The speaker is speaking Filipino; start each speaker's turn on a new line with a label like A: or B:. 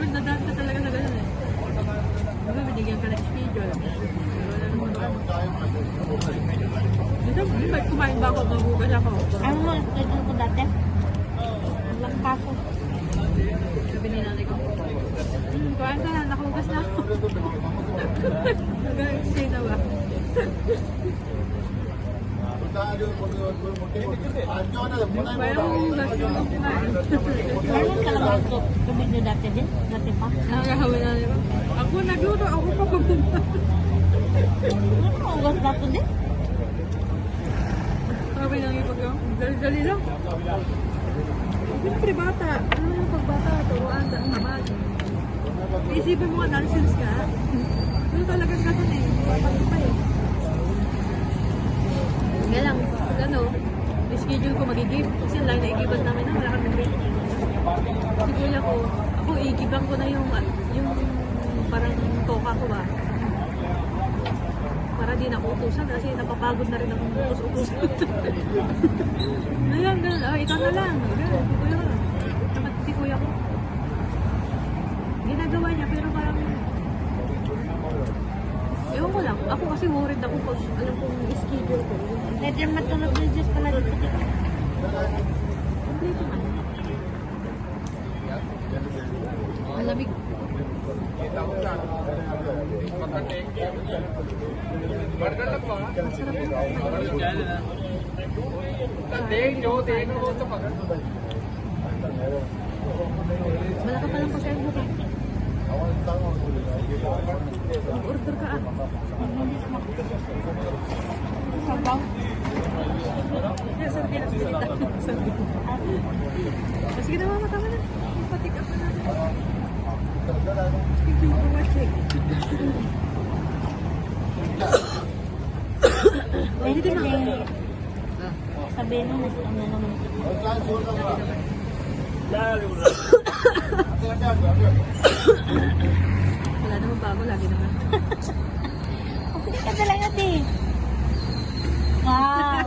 A: Nadaan ka talaga sa ganun eh. Diba, binigyan ka ng schedule. Di ba kumain ba ako? Mabugas ako.
B: Ano mo, schedule ko dati? Walang kaso.
A: Sabi ni nanay ko, kuhaan ka na, nakahugas na ako. Nag-stay na ba? Parang hugas yung kumain.
B: Meron ka lang mag-video dati din? Dati pa?
A: Nakakahawin na diba? Ako nagluto, ako pa pumunta.
B: Ano ka ugas dati din?
A: Sabi nang ipag dali lang. Siyempre bata. Ano yung pagbata? Turuan sa naman. Iisipin mo nga, nonsense ka. Ano talagang ganun eh. Bata pa eh. Nga lang, ano, schedule ko mag-i-give. Kasi lang na-i-givean namin na wala kami break. Si kuya ko, ako i-givean ko na yung parang toka ko ba. Para di na utusan kasi napapagod na rin akong utos-utusan. Ngayon, gano'n. Oh, ikaw na lang. Gano'n, si kuya ko. Naman si kuya ko. Ginagawa niya pero parang ewan ko lang. Ako kasi worried ako pag alam kong schedule ko.
B: Pwede matulog na Diyos pala dito.
A: Complete naman. Malamig. Malaka pa lang kasi ang buka. Mag-order ka ah.
B: Sabaw.
A: Sabi na salita. Sige na mama, tama na. Patik up na natin. Thank you for watching.
B: Pwede na. Sabihin mo, gusto na naman.
A: Wala naman bago, lagi naman.
B: Hindi ka talaga, te. Wow.